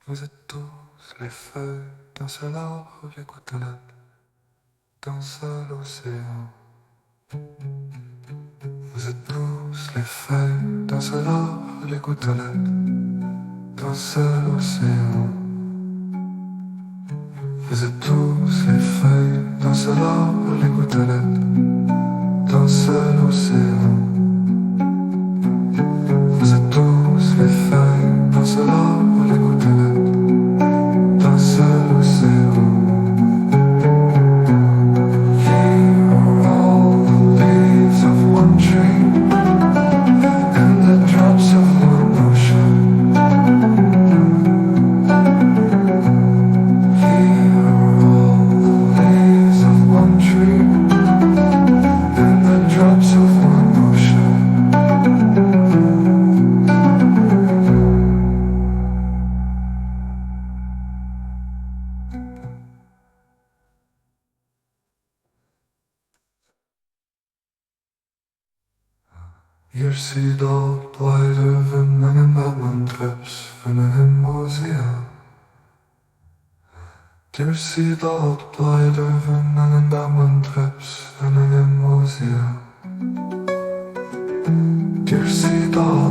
Vous êtes tous les feuilles d'un seul arbre, les gouttelettes d'un seul océan. Vous êtes tous les feuilles d'un seul arbre, les gouttelettes d'un seul océan. Vous êtes tous les feuilles d'un seul arbre, les gouttelettes d'un seul océan. Vous êtes tous les feuilles d'un seul arbre, les gouttelettes d'un seul océan. Here are all the leaves of one tree and the drops of one ocean. Here are all the leaves of one tree and the drops of one ocean. Hier ziet al blijven en dat mijn trips van een museum. Hier ziet al blijven en dat mijn trips van een museum. Hier ziet al